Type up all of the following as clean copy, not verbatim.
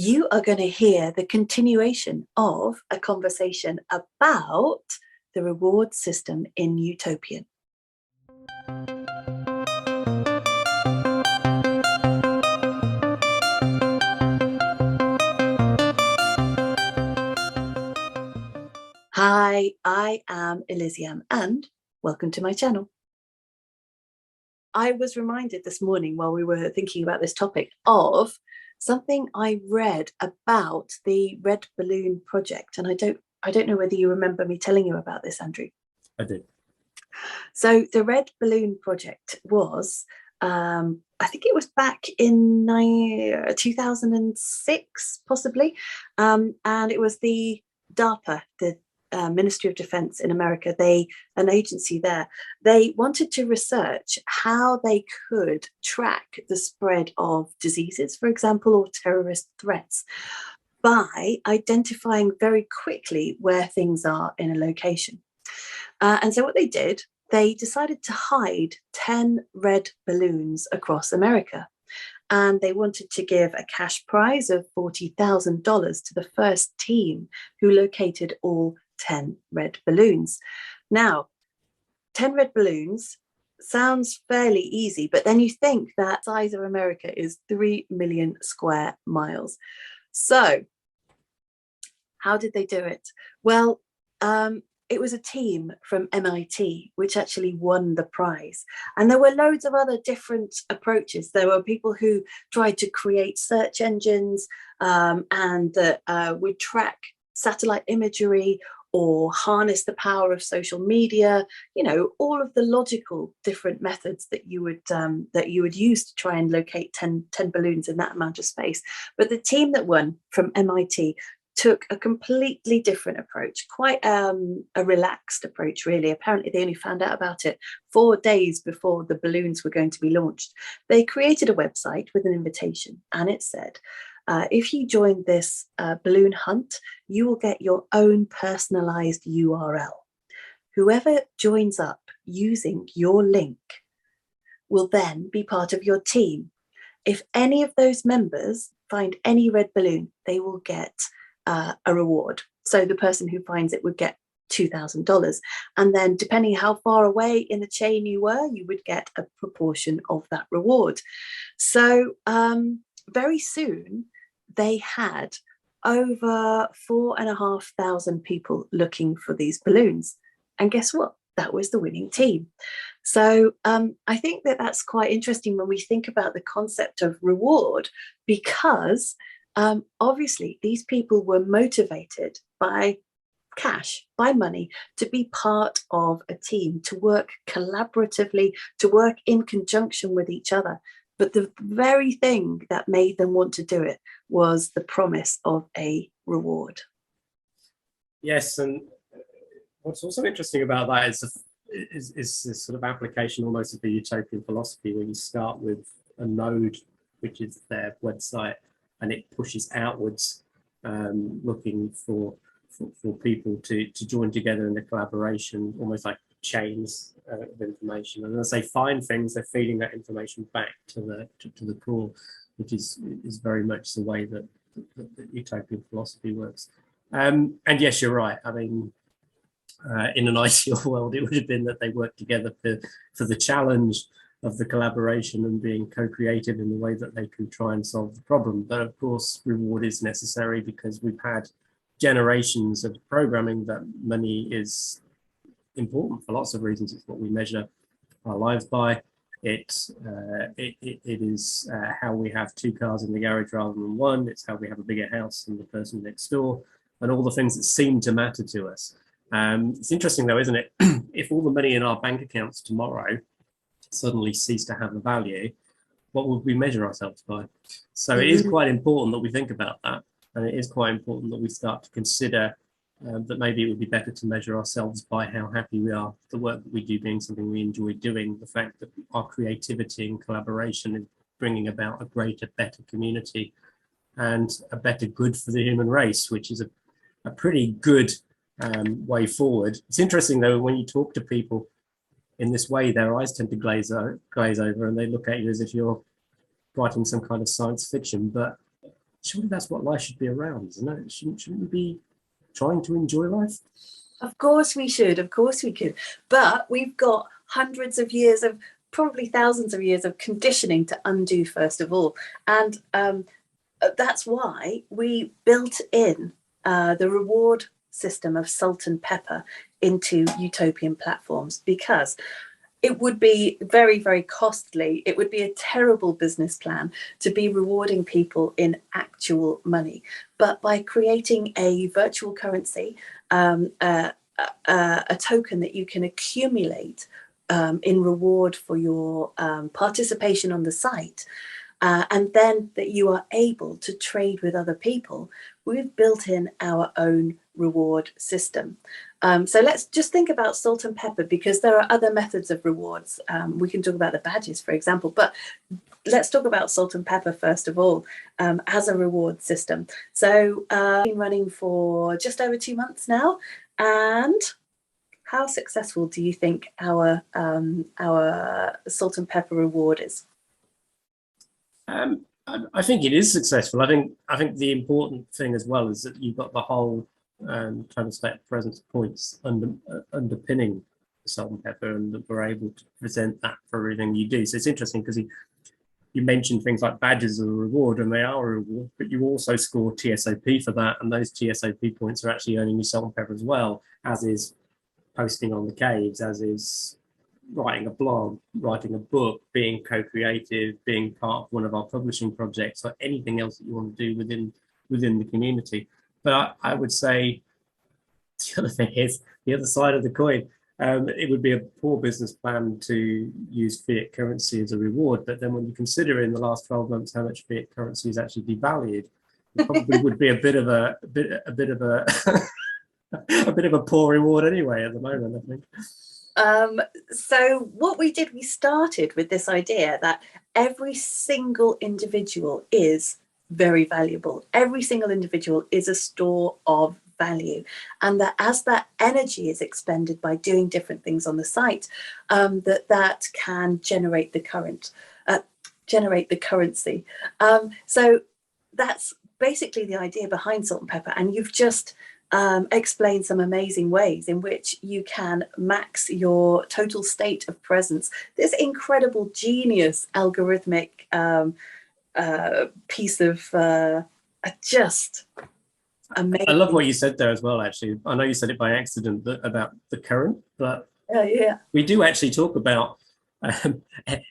You are going to hear the continuation of a conversation about the reward system in Utopian. Hi, I am Eliziam and welcome to my channel. I was reminded this morning while we were thinking about this topic of something I read about the Red Balloon project, and I don't know whether you remember me telling you about this, Andrew. I did. So the Red Balloon project was, I think it was back in 2006, possibly, and it was the DARPA, the Ministry of Defense in America, an agency there, they wanted to research how they could track the spread of diseases, for example, or terrorist threats by identifying very quickly where things are in a location. And so what they did, they decided to hide 10 red balloons across America. And they wanted to give a cash prize of $40,000 to the first team who located all 10 red balloons. Now, 10 red balloons sounds fairly easy, but then you think that the size of America is 3 million square miles. So how did they do it? Well, it was a team from MIT which actually won the prize. And there were loads of other different approaches. There were people who tried to create search engines and would track satellite imagery or harness the power of social media, you know, all of the logical different methods that you would use to try and locate 10 balloons in that amount of space. But the team that won from MIT took a completely different approach, quite a relaxed approach, really. Apparently, they only found out about it 4 days before the balloons were going to be launched. They created a website with an invitation, and it said, if you join this balloon hunt, you will get your own personalized URL. Whoever joins up using your link will then be part of your team. If any of those members find any red balloon, they will get a reward. So the person who finds it would get $2,000. And then depending how far away in the chain you were, you would get a proportion of that reward. So very soon they had over 4,500 people looking for these balloons. And guess what? That was the winning team. So I think that that's quite interesting when we think about the concept of reward, because obviously these people were motivated by cash, by money, to be part of a team, to work collaboratively, to work in conjunction with each other. But the very thing that made them want to do it was the promise of a reward. Yes, and what's also interesting about that is this sort of application almost of the utopian philosophy, where you start with a node, which is their website, and it pushes outwards, looking for people to join together in the collaboration, almost like chains of information. And as they find things, they're feeding that information back to the core, which is very much the way that utopian philosophy works. And yes, you're right. I mean, in an ideal world, it would have been that they worked together for the challenge of the collaboration and being co-creative in the way that they can try and solve the problem. But of course, reward is necessary because we've had generations of programming that money is important for lots of reasons. It's what we measure our lives by. It is how we have 2 cars in the garage rather than 1. It's how we have a bigger house than the person next door, and all the things that seem to matter to us. It's interesting though, isn't it? If all the money in our bank accounts tomorrow suddenly cease to have a value, what would we measure ourselves by? So it is quite important that we think about that, and it is quite important that we start to consider that maybe it would be better to measure ourselves by how happy we are, the work that we do being something we enjoy doing, the fact that our creativity and collaboration is bringing about a greater, better community and a better good for the human race, which is a pretty good way forward. It's interesting though, when you talk to people in this way, their eyes tend to glaze over and they look at you as if you're writing some kind of science fiction. But surely that's what life should be around, isn't it? Shouldn't we be trying to enjoy life? Of course we should, of course we could. But we've got hundreds of years of, probably thousands of years of conditioning to undo, first of all. And that's why we built in the reward system of salt and pepper into utopian platforms, because it would be very, very costly. It would be a terrible business plan to be rewarding people in actual money. But by creating a virtual currency, a token that you can accumulate in reward for your participation on the site, and then that you are able to trade with other people, we've built in our own reward system. So let's just think about salt and pepper, because there are other methods of rewards. We can talk about the badges, for example, but let's talk about salt and pepper first of all, as a reward system. So been running for just over 2 months now. And how successful do you think our salt and pepper reward is? I think it is successful. I think the important thing as well is that you've got the whole total state presence points underpinning salt and pepper, and that we're able to present that for everything you do. So it's interesting because you mentioned things like badges as a reward, and they are a reward, but you also score TSOP for that, and those TSOP points are actually earning you salt and pepper as well, as is posting on the caves, as is writing a blog, writing a book, being co-creative, being part of one of our publishing projects, or anything else that you want to do within the community. But I would say the other thing is the other side of the coin. It would be a poor business plan to use fiat currency as a reward. But then when you consider in the last 12 months how much fiat currency is actually devalued, it probably would be a bit of a a bit of a poor reward anyway at the moment, I think. So what we did, we started with this idea that every single individual is very valuable. Every single individual is a store of value, and that as that energy is expended by doing different things on the site, that can generate the currency. So that's basically the idea behind salt and pepper. And you've just explain some amazing ways in which you can max your total state of presence. This incredible, genius algorithmic piece of just amazing. I love what you said there as well, actually. I know you said it by accident about the current, but yeah, we do actually talk about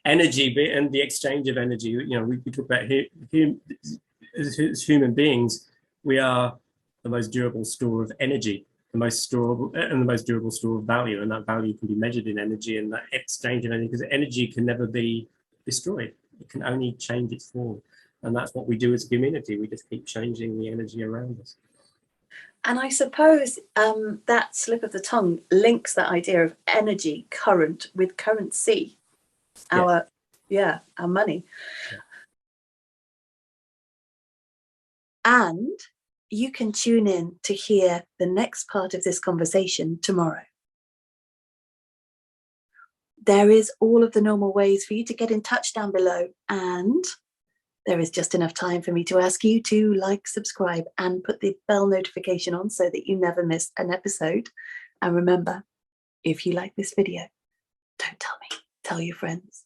energy and the exchange of energy. You know, we talk about as human beings, we are the most durable store of energy, the most durable store of value, and that value can be measured in energy, and that exchange of energy, because energy can never be destroyed. It can only change its form, and that's what we do as a community. We just keep changing the energy around us. And I suppose that slip of the tongue links that idea of energy, current, with currency, our money. Yeah. And you can tune in to hear the next part of this conversation tomorrow. There is all of the normal ways for you to get in touch down below, and there is just enough time for me to ask you to like, subscribe, and put the bell notification on so that you never miss an episode. And remember, if you like this video, don't tell me, tell your friends.